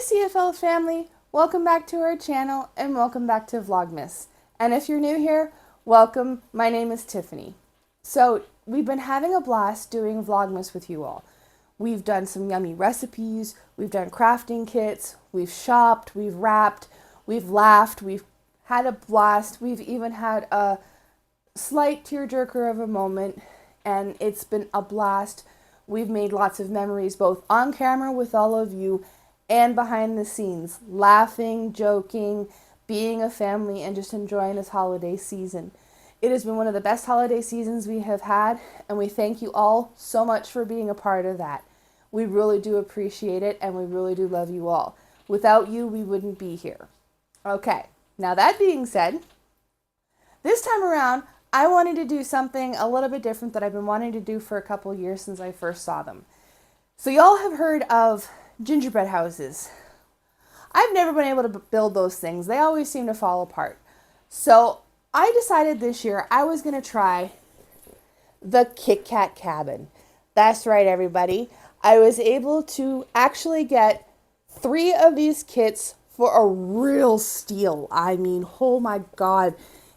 CFL family, welcome back to our channel and welcome back to Vlogmas. And if you're new here, welcome. My name is Tiffany. So we've been having a blast doing Vlogmas with you all. We've done some yummy recipes, we've done crafting kits, we've shopped, we've wrapped, we've laughed, we've had a blast, we've even had a slight tearjerker of a moment, and it's been a blast. We've made lots of memories both on camera with all of you and behind the scenes, laughing, joking, being a family, and just enjoying this holiday season. It has been one of the best holiday seasons we have had, and we thank you all so much for being a part of that. We really do appreciate it, and we really do love you all. Without you, we wouldn't be here. Okay, now that being said, this time around, I wanted to do something a little bit different that I've been wanting to do for a couple years since I first saw them. So y'all have heard of gingerbread houses. I've never been able to build those things. They always seem to fall apart. So I decided this year I was going to try the Kit Kat cabin. That's right, everybody. I was able to actually get 3 of these kits for a real steal. I mean, oh my God,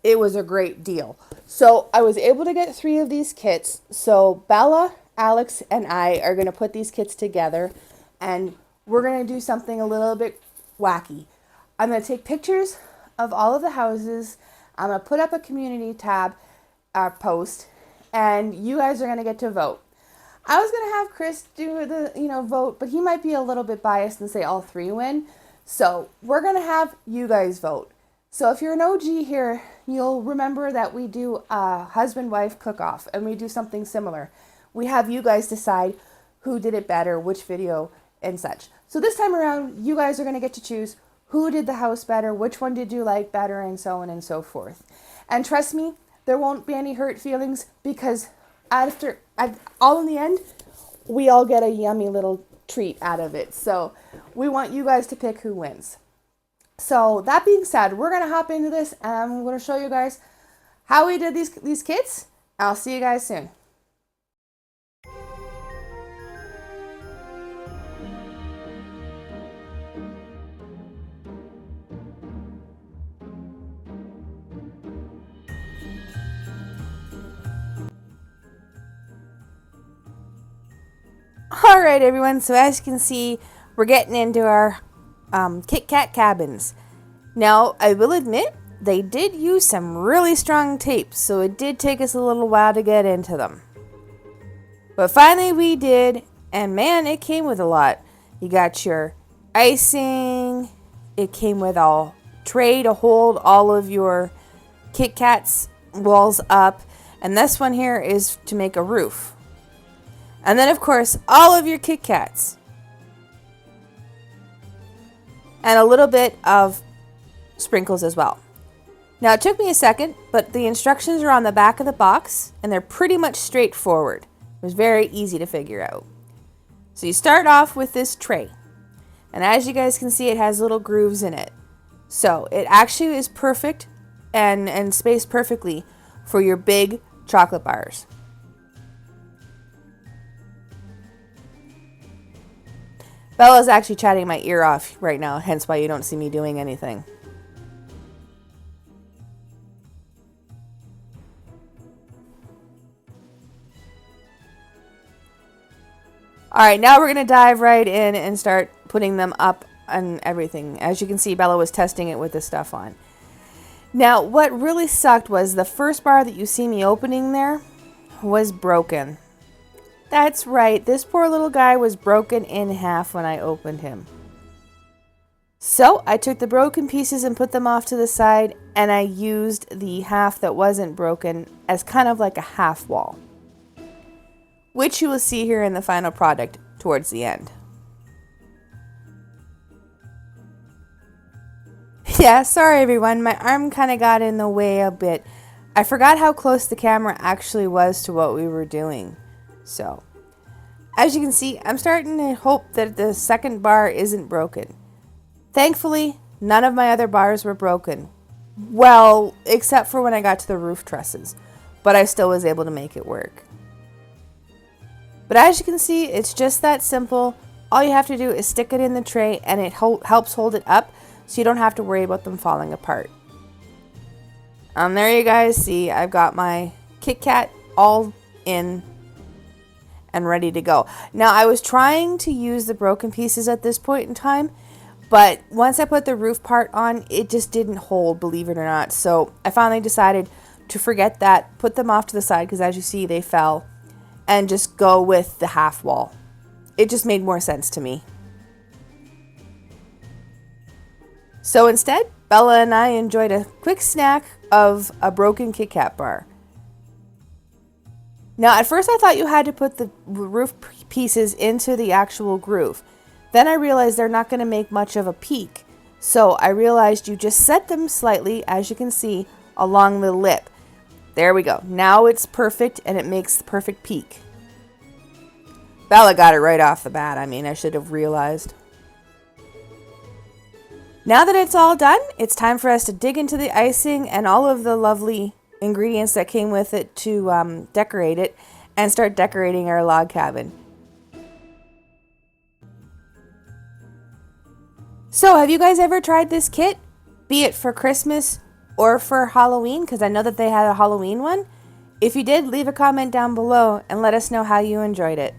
it was a great deal. So I was able to get 3 of these kits. So Bella, Alex, and I are going to put these kits together, and we're going to do something a little bit wacky. I'm going to take pictures of all of the houses. I'm going to put up a community tab post, and you guys are going to get to vote. I was going to have Chris do the vote, but he might be a little bit biased and say all 3 win. So we're going to have you guys vote. So if you're an OG here, you'll remember that we do a husband-wife cook-off, and we do something similar. We have you guys decide who did it better, which video, and such. So this time around, you guys are going to get to choose who did the house better, which one did you like better, and so on and so forth. And trust me, there won't be any hurt feelings, because all in the end, we all get a yummy little treat out of it. So we want you guys to pick who wins. So that being said, we're going to hop into this, and I'm going to show you guys how we did these kits. I'll see you guys soon. All right, everyone. So as you can see, we're getting into our Kit Kat cabins. Now, I will admit, they did use some really strong tape, so it did take us a little while to get into them. But finally we did, and man, it came with a lot. You got your icing, it came with a tray to hold all of your Kit Kats walls up, and this one here is to make a roof. And then, of course, all of your Kit Kats. And a little bit of sprinkles as well. Now, it took me a second, but the instructions are on the back of the box, and they're pretty much straightforward. It was very easy to figure out. So you start off with this tray. And as you guys can see, it has little grooves in it. So it actually is perfect and spaced perfectly for your big chocolate bars. Bella's actually chatting my ear off right now, hence why you don't see me doing anything. Alright, now we're going to dive right in and start putting them up and everything. As you can see, Bella was testing it with this stuff on. Now, what really sucked was the first bar that you see me opening there was broken. That's right, this poor little guy was broken in half when I opened him. So I took the broken pieces and put them off to the side, and I used the half that wasn't broken as kind of like a half wall, which you will see here in the final product towards the end. Yeah, sorry everyone, my arm kind of got in the way a bit. I forgot how close the camera actually was to what we were doing. So, as you can see, I'm starting to hope that the second bar isn't broken. Thankfully, none of my other bars were broken. Well, except for when I got to the roof trusses. But I still was able to make it work. But as you can see, it's just that simple. all you have to do is stick it in the tray and it helps hold it up so you don't have to worry about them falling apart. There you guys see, I've got my Kit Kat all in and ready to go. Now, I was trying to use the broken pieces at this point in time, but once I put the roof part on, it just didn't hold, believe it or not. So I finally decided to forget that, put them off to the side, because as you see, they fell, and just go with the half wall. It just made more sense to me. So instead, Bella and I enjoyed a quick snack of a broken Kit Kat bar. Now, at first I thought you had to put the roof pieces into the actual groove. Then I realized they're not going to make much of a peak. So I realized you just set them slightly, as you can see, along the lip. There we go. Now it's perfect and it makes the perfect peak. Bella got it right off the bat. I mean, I should have realized. Now that it's all done, it's time for us to dig into the icing and all of the lovely ingredients that came with it to decorate it and start decorating our log cabin. So, have you guys ever tried this kit? Be it for Christmas or for Halloween, because I know that they had a Halloween one. If you did, leave a comment down below and let us know how you enjoyed it.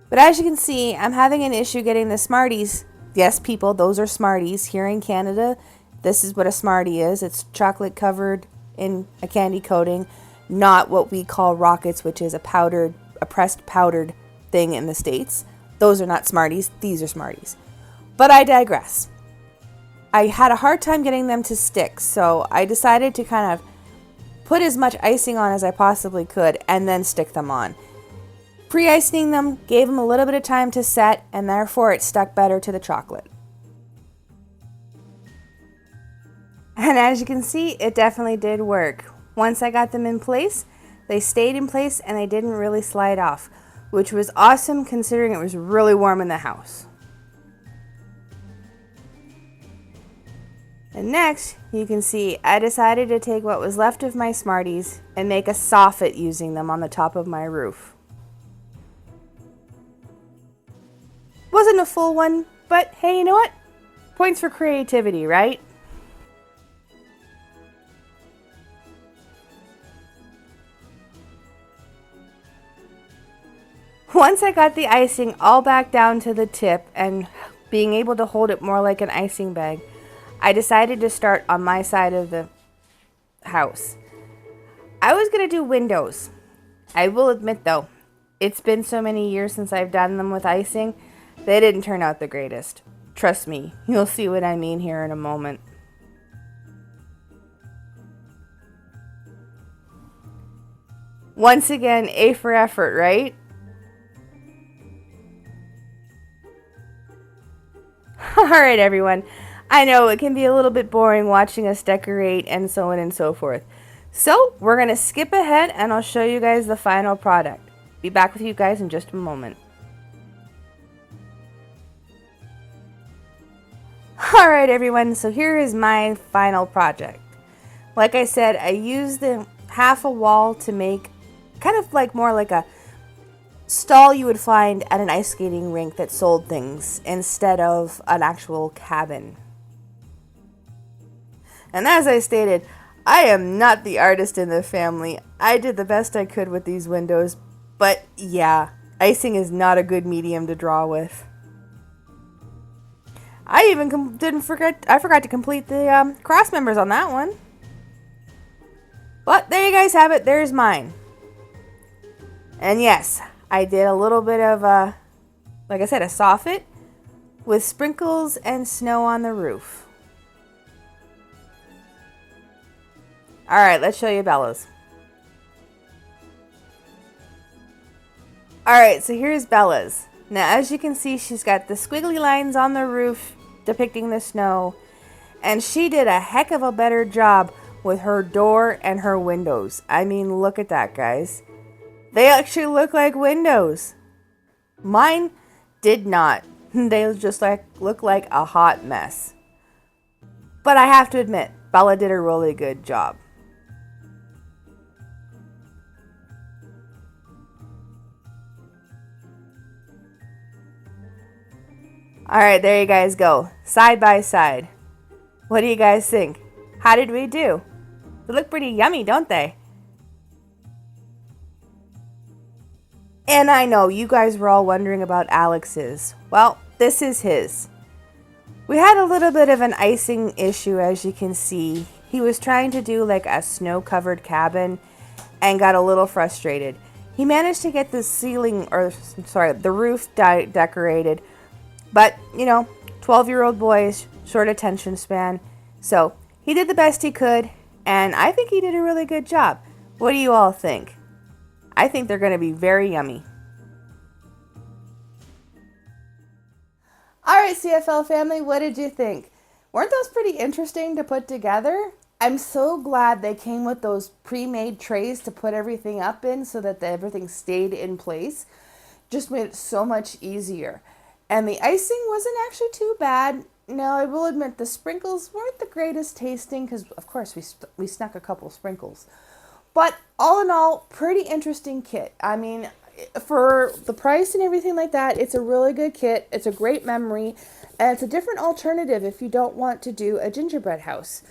But as you can see, I'm having an issue getting the Smarties. Yes, people, those are Smarties. Here in Canada, this is what a Smartie is. It's chocolate covered in a candy coating, not what we call Rockets, which is a pressed powdered thing in the States. Those are not Smarties. These are Smarties. But I digress. I had a hard time getting them to stick, so I decided to kind of put as much icing on as I possibly could and then stick them on. Pre-icing them gave them a little bit of time to set, and therefore it stuck better to the chocolate. And as you can see, it definitely did work. Once I got them in place, they stayed in place and they didn't really slide off, which was awesome considering it was really warm in the house. And next, you can see I decided to take what was left of my Smarties and make a soffit using them on the top of my roof. Wasn't a full one, but hey, you know what? Points for creativity, right? Once I got the icing all back down to the tip and being able to hold it more like an icing bag, I decided to start on my side of the house. I was going to do windows. I will admit though, it's been so many years since I've done them with icing, they didn't turn out the greatest. Trust me, you'll see what I mean here in a moment. Once again, A for effort, right? Alright everyone, I know it can be a little bit boring watching us decorate and so on and so forth. So we're going to skip ahead and I'll show you guys the final product. Be back with you guys in just a moment. Alright everyone, so here is my final project. Like I said, I used the half a wall to make kind of like more like a stall you would find at an ice skating rink that sold things instead of an actual cabin. And as I stated, I am not the artist in the family. I did the best I could with these windows, but yeah, icing is not a good medium to draw with. I even forgot to complete the cross members on that one. But there you guys have it, there's mine. And yes, I did a little bit of like I said, a soffit with sprinkles and snow on the roof. Alright, let's show you Bella's. Alright, so here's Bella's. Now as you can see, she's got the squiggly lines on the roof depicting the snow. And she did a heck of a better job with her door and her windows. I mean, look at that, guys. They actually look like windows. Mine did not. They just look like a hot mess. But I have to admit, Bella did a really good job. All right, there you guys go. Side by side. What do you guys think? How did we do? They look pretty yummy, don't they? And I know you guys were all wondering about Alex's. Well, this is his. We had a little bit of an icing issue, as you can see. He was trying to do like a snow-covered cabin and got a little frustrated. He managed to get the ceiling, or sorry, the roof decorated, but you know, 12-year-old boys, short attention span. So he did the best he could, and I think he did a really good job. What do you all think? I think they're going to be very yummy. All right, CFL family, what did you think? Weren't those pretty interesting to put together? I'm so glad they came with those pre-made trays to put everything up in so that everything stayed in place. Just made it so much easier. And the icing wasn't actually too bad. Now, I will admit the sprinkles weren't the greatest tasting because, of course, we snuck a couple sprinkles. But all in all, pretty interesting kit. I mean, for the price and everything like that, it's a really good kit. It's a great memory. And it's a different alternative if you don't want to do a gingerbread house.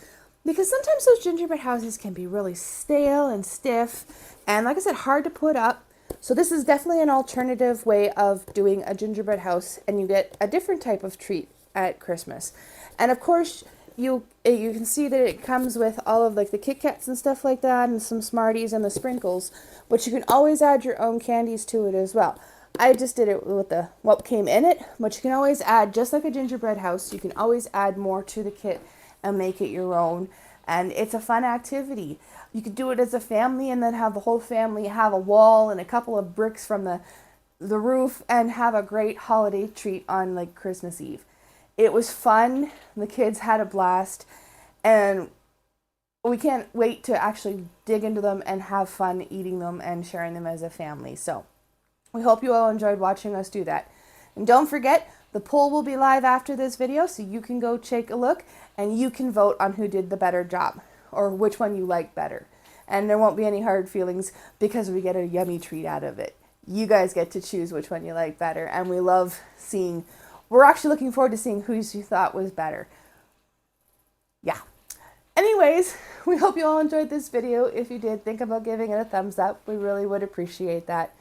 Because sometimes those gingerbread houses can be really stale and stiff. And like I said, hard to put up. So this is definitely an alternative way of doing a gingerbread house. And you get a different type of treat at Christmas. And of course, you can see that it comes with all of like the Kit Kats and stuff like that, and some Smarties and the sprinkles, but you can always add your own candies to it as well. I just did it with what came in it, but you can always add, just like a gingerbread house, you can always add more to the kit and make it your own. And it's a fun activity. You could do it as a family and then have the whole family have a wall and a couple of bricks from the roof and have a great holiday treat on like Christmas Eve. It was fun. The kids had a blast, and we can't wait to actually dig into them and have fun eating them and sharing them as a family. So we hope you all enjoyed watching us do that. And don't forget, the poll will be live after this video, so you can go take a look and you can vote on who did the better job or which one you like better. And there won't be any hard feelings because we get a yummy treat out of it. You guys get to choose which one you like better, and we love seeing. We're actually looking forward to seeing who you thought was better. Yeah. Anyways, we hope you all enjoyed this video. If you did, think about giving it a thumbs up. We really would appreciate that.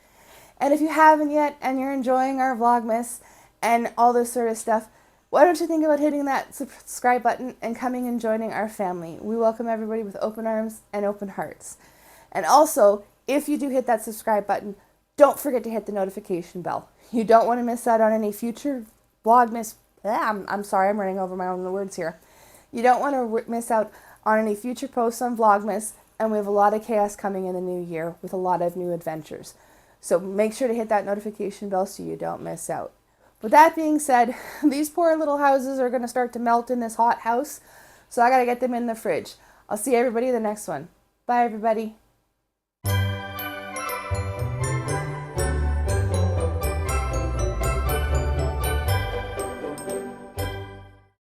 And if you haven't yet and you're enjoying our Vlogmas and all this sort of stuff, why don't you think about hitting that subscribe button and coming and joining our family? We welcome everybody with open arms and open hearts. And also, if you do hit that subscribe button, don't forget to hit the notification bell. You don't want to miss out on any future Vlogmas. I'm sorry, I'm running over my own words here. You don't want to miss out on any future posts on Vlogmas, and we have a lot of chaos coming in the new year with a lot of new adventures. So make sure to hit that notification bell so you don't miss out. With that being said, these poor little houses are going to start to melt in this hot house, so I got to get them in the fridge. I'll see everybody in the next one. Bye, everybody.